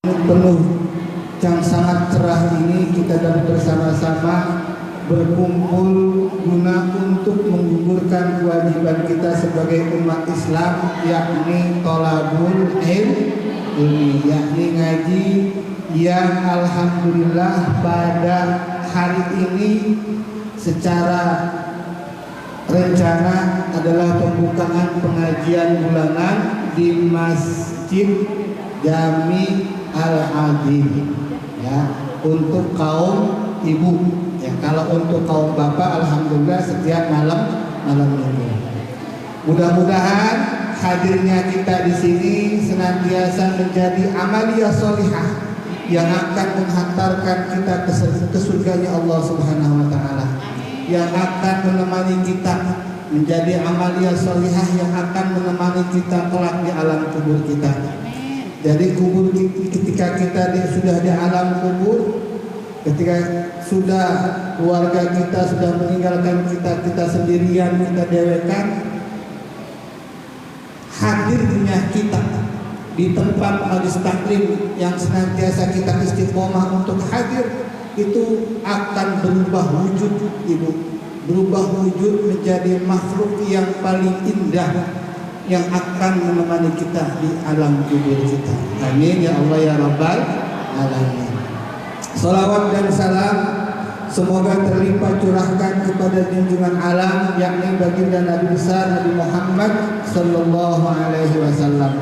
penuh yang sangat cerah ini kita dapat bersama-sama berkumpul guna untuk menggugurkan kewajiban kita sebagai umat Islam, yakni thalabul ilmi, yakni ngaji, yang alhamdulillah pada hari ini secara rencana adalah pembukaan pengajian bulanan di Masjid Jami Al-Azim, ya, untuk kaum ibu. Ya, kalau untuk kaum bapak alhamdulillah setiap malam minggu. Mudah-mudahan hadirnya kita di sini senantiasa menjadi amaliyah sholihah yang akan menghantarkan kita ke surganya Allah Subhanahu wa taala, yang akan menemani kita menjadi amaliyah sholihah yang akan menemani kita kelak di alam kubur kita. Jadi kubur, ketika kita sudah di alam kubur, ketika sudah keluarga kita sudah meninggalkan kita sendirian, kita dewekan, hadirnya kita di tempat majelis taklim yang senantiasa kita istiqomah untuk hadir, itu akan berubah wujud, ibu, berubah wujud menjadi makhluk yang paling indah yang akan menemani kita di alam kubur kita. Amin ya Allah ya Rabbal alamin. Salawat dan salam semoga terlimpah curahkan kepada junjungan alam, yakni baginda Nabi besar Nabi Muhammad sallallahu alaihi wasallam,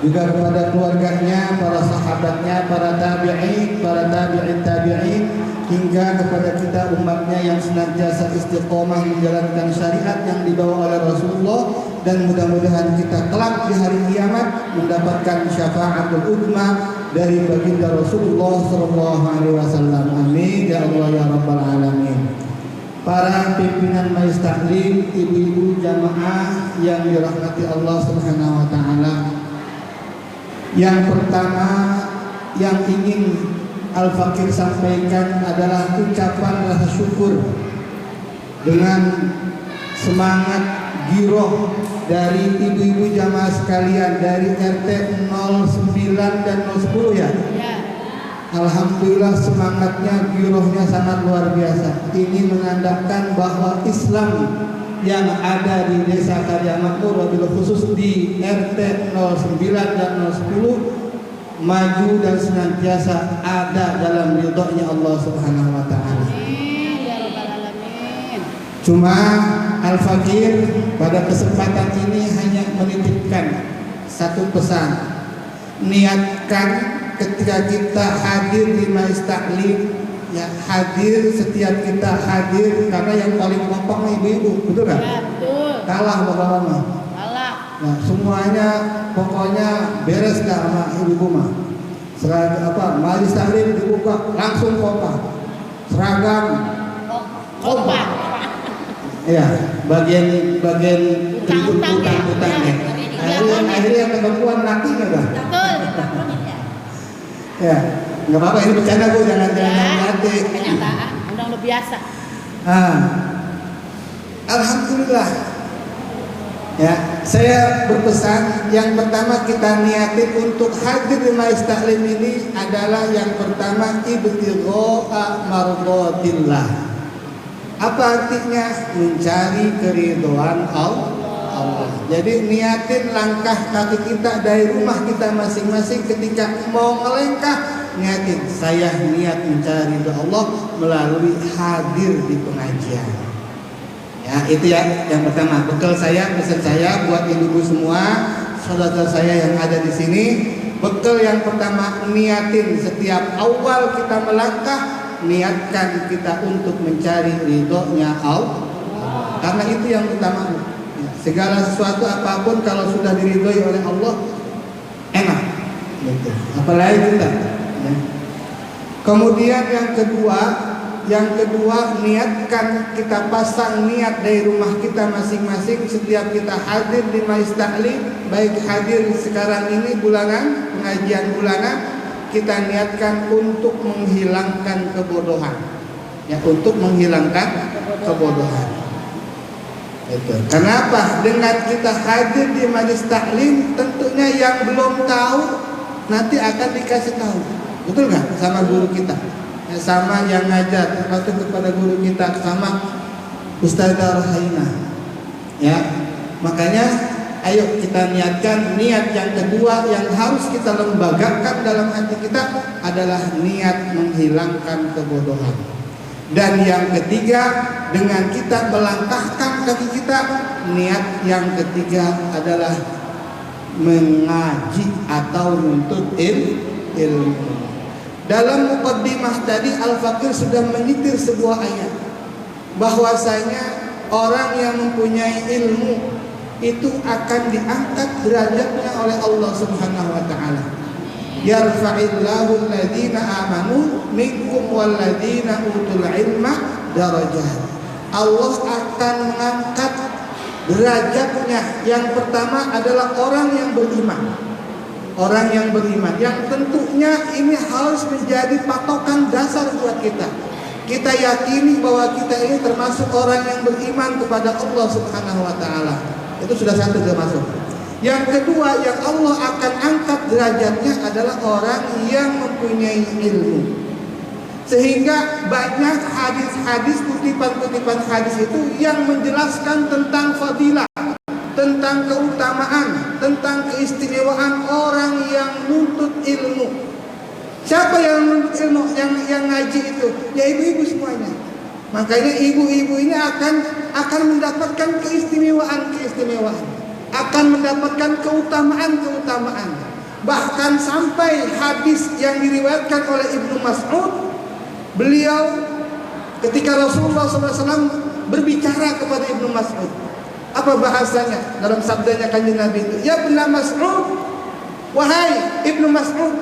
juga kepada keluarganya, para sahabatnya, para tabi'in, para tabi'in, hingga kepada kita umatnya yang senantiasa istiqomah menjalankan syariat yang dibawa oleh Rasulullah, dan mudah-mudahan kita kelak di hari kiamat mendapatkan syafaatul uzma dari baginda Rasulullah sallallahu alaihi wasallam. Amin ya Allah ya Rabbal alamin. Para pimpinan majelis taklim, ibu-ibu jamaah yang dirahmati Allah Subhanahu wa taala, yang pertama yang ingin Al-Fakir sampaikan adalah ucapan rasa syukur dengan semangat giroh dari ibu-ibu jamaah sekalian dari RT 09 dan 010 ya. Alhamdulillah semangatnya, girohnya sangat luar biasa. Ini menandakan bahwa Islam yang ada di Desa Karya Makmur, wabil khusus di RT 09 dan 010, maju dan senantiasa ada dalam ridhonya Allah Subhanahu wa taala. Cuma Al-Fakir pada kesempatan ini hanya menitipkan satu pesan. Niatkan ketika kita hadir di majelis taklim, ya hadir, setiap kita hadir, karena yang paling kompak ibu-ibu, betul kan? Betul. Kalah bapak-bapak. Kalah. Nah, semuanya pokoknya beres dah sama ibu-ibu mah. Seragam apa? Majelis taklim dibuka langsung kompak. Seragam kompak. Ya, bagian utang-utang ya. Akhirnya yang perempuan lakinya dah. Betul. Ya, nggak apa-apa, ini bercanda Bu, jangan hati. Kenyataan, udah biasa. Alhamdulillah. Ya, saya berpesan yang pertama kita niatin untuk hadir di majelis taklim ini adalah yang pertama ibtigha'a mardhatillah. Apa artinya? Mencari keridhaan Allah. Jadi niatin langkah kaki kita dari rumah kita masing-masing, ketika mau melangkah niatin, saya niat mencari ridha Allah melalui hadir di pengajian. Ya, itu ya yang pertama. Bekal saya, pesan saya buat ibu-ibu semua, saudara saya yang ada di sini, bekal yang pertama niatin setiap awal kita melangkah, niatkan kita untuk mencari ridhonya Allah. Karena itu yang utama. Segala sesuatu apapun kalau sudah diridhoi oleh Allah enak, gitu. Apalagi kita. Ya. Kemudian yang kedua niatkan, kita pasang niat dari rumah kita masing-masing setiap kita hadir di majelis taklim, baik hadir sekarang ini bulanan, pengajian bulanan, kita niatkan untuk menghilangkan kebodohan. Ya, untuk menghilangkan kebodohan. Itu. Kenapa? Dengan kita hadir di majelis taklim, tentunya yang belum tahu nanti akan dikasih tahu. Betul nggak? Sama guru kita, ya, sama yang ngajar, termasuk kepada guru kita, sama Ustazah Rohaina. Ya, makanya ayo kita niatkan. Niat yang kedua yang harus kita lembagakan dalam hati kita adalah niat menghilangkan kebodohan. Dan yang ketiga, dengan kita melangkahkan kaki kita, niat yang ketiga adalah mengaji atau menuntut ilmu. Dalam muqaddimah tadi Al-Faqir sudah menyitir sebuah ayat bahwasanya orang yang mempunyai ilmu itu akan diangkat derajatnya oleh Allah Subhanahu wa taala. Yarfa'illahu alladhina amanu minkum walladhina utul ilma darajat. Allah akan mengangkat derajatnya. Yang pertama adalah orang yang beriman. Orang yang beriman, yang tentunya ini harus menjadi patokan dasar buat kita. Kita yakini bahwa kita ini termasuk orang yang beriman kepada Allah Subhanahu wa taala. Itu sudah satu termasuk. Yang kedua yang Allah akan angkat derajatnya adalah orang yang mempunyai ilmu. Sehingga banyak hadis-hadis, kutipan-kutipan hadis itu yang menjelaskan tentang fadilah, tentang keutamaan, tentang keistimewaan orang yang nuntut ilmu. Siapa yang nuntut ilmu, yang ngaji itu? Ya ibu-ibu semuanya. Makanya ibu-ibu ini akan mendapatkan keistimewaan, akan mendapatkan keutamaan. Bahkan sampai hadis yang diriwayatkan oleh Ibnu Mas'ud, beliau ketika Rasulullah SAW berbicara kepada Ibnu Mas'ud, apa bahasanya dalam sabdanya kanjeng Nabi itu? Ya Ibnu Mas'ud, wahai Ibnu Mas'ud,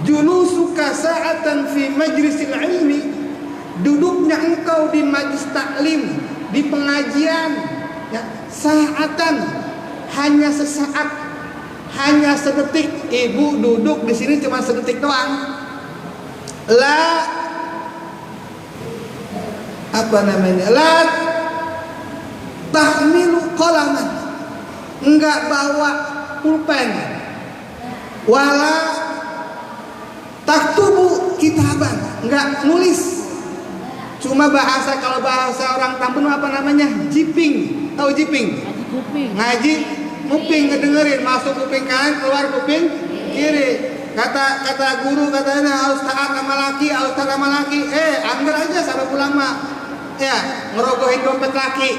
julusuka sa'atan fi majlisil ilmi, duduknya engkau di majlis taklim, di pengajian, ya, sa'atan, hanya sesaat, hanya sedetik. Ibu duduk di sini cuma sedetik doang. La apa namanya? La tahmilu qalaman, enggak bawa pulpen, wala taktubu kitaban, enggak nulis, cuma kalau bahasa orang Tambun apa namanya, jiping. Tahu jiping? Ngaji kuping, ngedengerin, masuk kuping kanan, keluar kuping kiri. Kata guru katanya harus taat sama laki, anggar aja sampai pulang mah, ya ngerogohin dompet laki.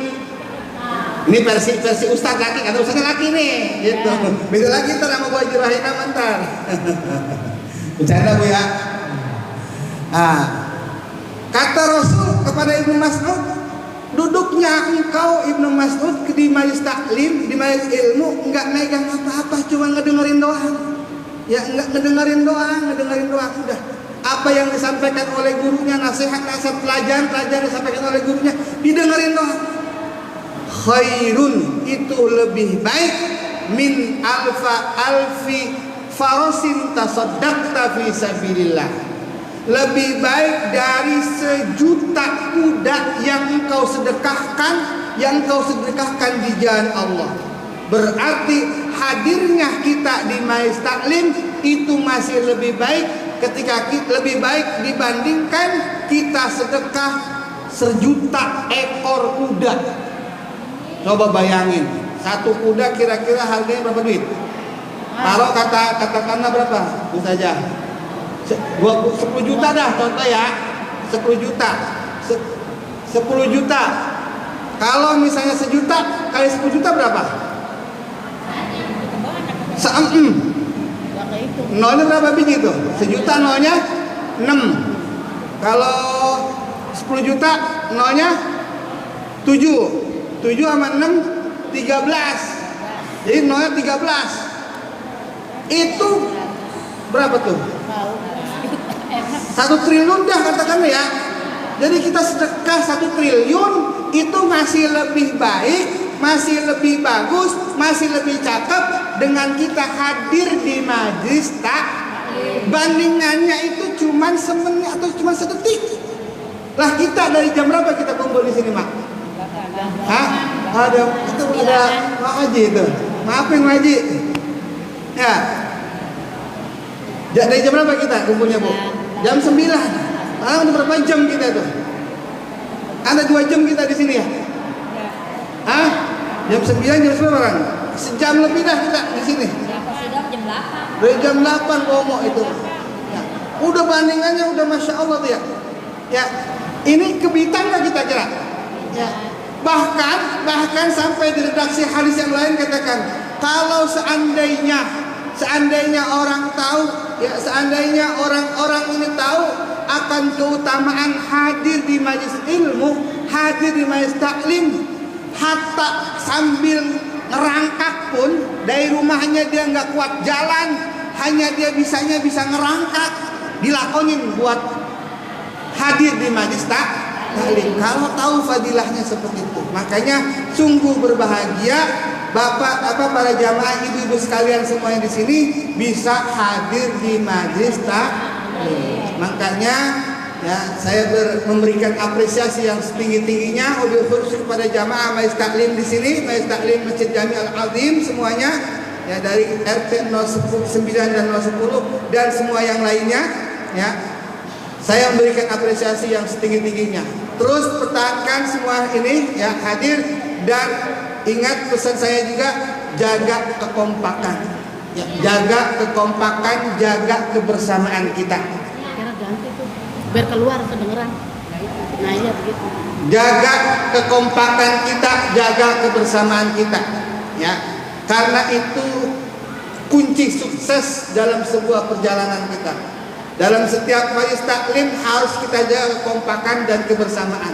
Ini versi ustaz laki, kata ustaznya laki nih, gitu. Beda lagi ntar sama Bu Haji Rahina mantar. Bercanda Bu ya. Kata Rasul kepada Ibnu Mas'ud, duduknya engkau Ibnu Mas'ud di majelis taklim, di majelis ilmu, enggak megang apa-apa, cuma ngedengerin doang. Ya enggak ngedengerin doang, udah. Apa yang disampaikan oleh gurunya, nasihat pelajaran disampaikan oleh gurunya, didengerin doang. Khairun, itu lebih baik min alfi farasin tasaddaqta fi sabilillah. Lebih baik dari 1.000.000 kuda yang engkau sedekahkan, di jalan Allah. Berarti hadirnya kita di majelis taklim itu masih lebih baik lebih baik dibandingkan kita sedekah 1.000.000 ekor kuda. Coba bayangin, satu kuda kira-kira harganya berapa duit? Kalau katakanlah berapa? Itu saja 10 juta dah contoh ya, 10 juta. Kalau misalnya 1 juta kali 10 juta berapa? Nolnya berapa biji itu? 1 juta nolnya 6. Kalau 10 juta nolnya 7. 7 sama 6 13. Jadi nolnya 13. Itu berapa tuh? 1 triliun dah katakan ya. Jadi kita sedekah 1 triliun itu masih lebih baik, masih lebih bagus, masih lebih cakep dengan kita hadir di majelis taklim. Bandingannya itu cuma semenit atau cuma sedetik. Lah kita dari jam berapa kita kumpul di sini, Mak? Ada ngaji itu. Maafin ngaji. Ya. Dari jam berapa kita kumpulnya, Bu? Jam 9. Udah berapa jam kita tuh? Ada 2 jam kita di sini ya? Hah? Jam 9 jam berapa orang? Sejam lebih dah kita di sini. Jam 8. Dari jam 8 ngomong itu. Ya. Udah bandingannya udah Masya Allah tuh ya. Ya, ini kebitan nggak kita kira? Ya. Bahkan sampai di redaksi hadis yang lain katakan, kalau seandainya orang tahu, ya seandainya orang-orang ini tahu akan keutamaan hadir di majelis ilmu, hadir di majelis taklim, hatta sambil ngerangkak pun dari rumahnya dia nggak kuat jalan, hanya dia bisa ngerangkak, dilakonin buat hadir di majelis taklim. Kalau tahu fadilahnya seperti itu, makanya sungguh berbahagia para jamaah ibu-ibu sekalian semuanya di sini bisa hadir di majelis taklim. Makanya ya saya memberikan apresiasi yang setinggi-tingginya wabil khusus kepada jamaah majelis taklim di sini, majelis taklim Masjid Jami Al-Azim semuanya, ya dari RT 09 dan 010 dan semua yang lainnya, ya. Saya memberikan apresiasi yang setinggi-tingginya. Terus pertahankan semua ini, ya, hadir, dan ingat pesan saya juga, jaga kekompakan, ya, jaga kekompakan, jaga kebersamaan kita. Biar keluar kedengeran. Nah iya begitu. Jaga kekompakan kita, jaga kebersamaan kita, ya, karena itu kunci sukses dalam sebuah perjalanan kita. Dalam setiap majelis taklim harus kita jaga kekompakan dan kebersamaan.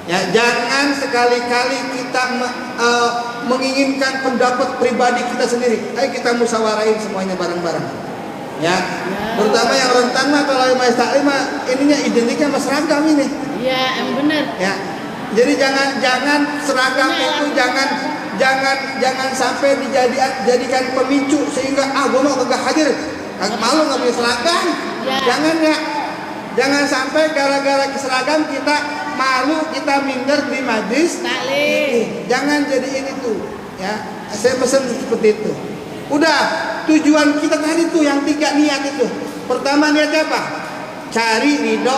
Ya, jangan sekali-kali kita menginginkan pendapat pribadi kita sendiri. Ayo kita musyawarahin semuanya bareng-bareng. Ya, terutama yang rentan mah kalau majelis taklim mah ininya identiknya sama seragam ini. Iya, yang benar. Ya. Jadi jangan seragam itu jangan sampai dijadikan pemicu sehingga gua mau kagak hadir. Kagak malu nggak punya seragam. Ya. Jangan sampai gara-gara seragam kita malu, kita minder di majelis taklim. Jangan jadiin itu, ya. Saya pesan seperti itu. Udah, tujuan kita tadi tuh yang 3 niat itu. Pertama niat apa? Cari ridho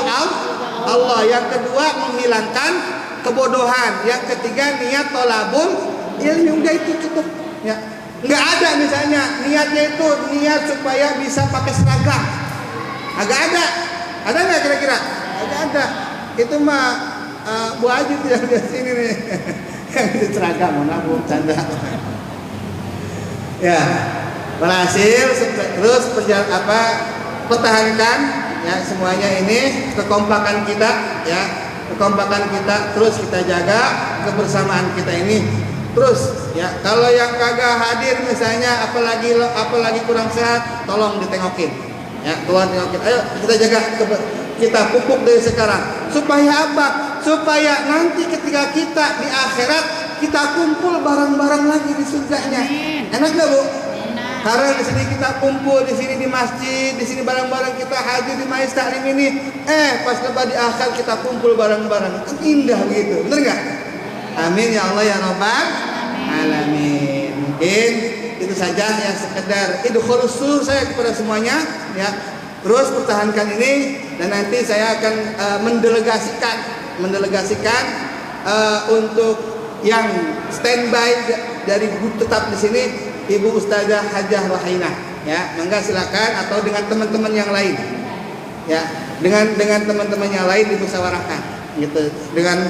Allah. Yang kedua menghilangkan kebodohan. Yang ketiga niat tolabul ilmu. Udah itu cukup, ya. Nggak ada misalnya niatnya itu niat supaya bisa pakai seragam. Agak ada nggak kira-kira? Agak ada. Itu mah Bu Haji tidak di sini nih. Yang di seragam, mana Bu canda. Ya, berhasil terus pertahankan, ya, semuanya ini kekompakan kita, ya, kekompakan kita terus kita jaga, kebersamaan kita ini. Terus, ya, kalau yang kagak hadir misalnya apalagi kurang sehat, tolong ditengokin. Ya, tolong tengokin. Ayo kita jaga, kita pupuk dari sekarang. Supaya apa? Supaya nanti ketika kita di akhirat kita kumpul bareng-bareng lagi di surganya. Enak gak, Bu? Enak. Karena di sini kita kumpul, di sini di masjid, di sini bareng-bareng kita hadir di majelis taklim ini. Pas lepas di akhir kita kumpul bareng-bareng. Indah begitu. Bener nggak? Amin ya Allah ya Rabbal alamin. Mungkin itu saja yang sekedar idkhul sur saya kepada semuanya, ya. Terus pertahankan ini dan nanti saya akan mendelegasikan untuk yang standby dari tetap di sini Ibu Ustazah Hajah Rohainah, ya. Mangga silakan atau dengan teman-teman yang lain. Ya, dengan teman-teman yang lain dimusyawarahkan gitu. Dengan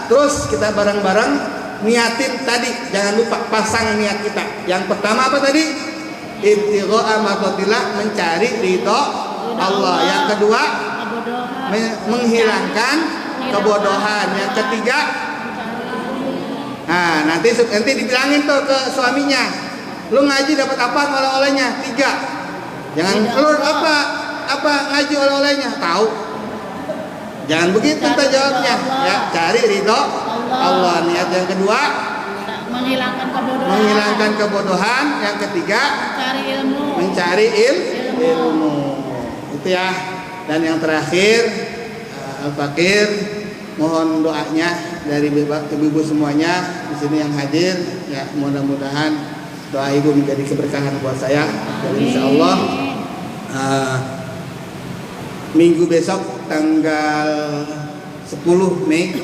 terus kita bareng-bareng niatin tadi, jangan lupa pasang niat kita. Yang pertama apa tadi? Ibtigha'a mardatillah, mencari ridho Allah. Yang kedua, menghilangkan kebodohan. Yang ketiga, nanti dibilangin tuh ke suaminya, lu ngaji dapat apa oleh-olehnya? 3. Jangan lu apa ngaji oleh-olehnya? Tahu. Jangan begitu kita jawabnya, ya, cari ridho Allah. Niat yang kedua menghilangkan kebodohan. Yang ketiga mencari ilmu. Itu ya. Dan yang terakhir Al-Fakir mohon doanya dari ibu-ibu semuanya di sini yang hadir, ya, mudah-mudahan doa ibu menjadi keberkahan buat saya dan insyaallah Minggu besok tanggal 10 Mei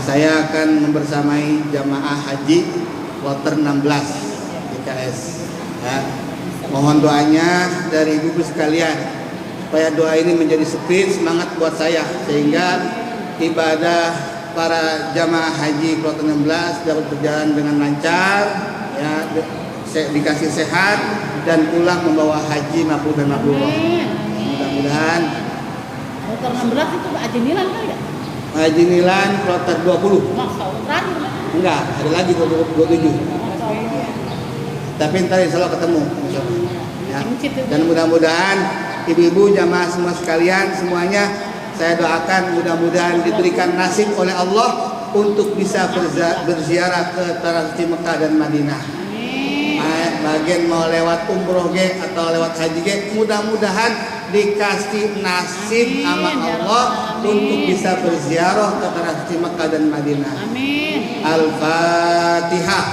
saya akan membersamai jamaah haji kloter 16 DKS ya. Mohon doanya dari ibu sekalian supaya doa ini menjadi spirit semangat buat saya sehingga ibadah para jamaah haji kloter 16 dapat berjalan dengan lancar ya, dikasih sehat dan pulang membawa haji mabrur dan mabrurah. Mudah-mudahan Kloter 16 itu Haji Nilan kali ya? Haji Nilan kloter 20. Masa terakhir kan? Enggak, ada lagi 27. Tapi ntar insya Allah ketemu ya. Dan mudah-mudahan ibu-ibu jamaah semua sekalian semuanya saya doakan mudah-mudahan diberikan nasib oleh Allah untuk bisa berziarah ke Tanah Suci Mekah dan Madinah. Bagian mau lewat umroh atau lewat haji mudah-mudahan dikasih nasib sama Allah untuk bisa berziarah ke Tanah Suci Mekah dan Madinah. Amin. Al-Fatihah.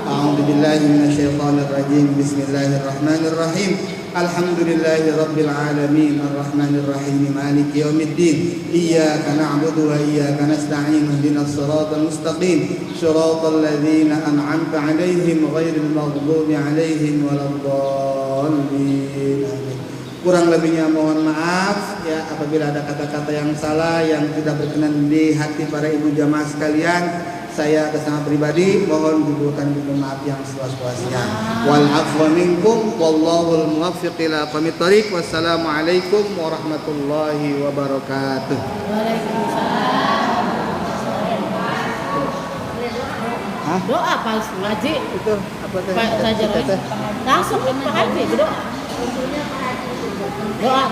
A'udzubillahi minasyaitonirrajim. Bismillahirrahmanirrahim. Alhamdulillahi rabbil alamin arrahmanir rahim maliki yaumiddin iyyaka na'budu wa iyyaka nasta'in ihdinas siratal mustaqim siratal ladzina an'amta 'alaihim ghairil maghdubi 'alaihim waladdallin. Kurang lebihnya mohon maaf ya apabila ada kata-kata yang salah yang tidak berkenan di hati para ibu jamaah sekalian. Saya atas nama pribadi mohon diberikan maaf yang seluas-luasnya. Wal afwa minkum wallahul muwaffiq ila aqwamit thoriq. Wassalamualaikum warahmatullahi wabarakatuh. Waalaikumsalam. Doa pas ngaji Itu apa teh? Pak saja langsung Pak Haji berdoa. Doa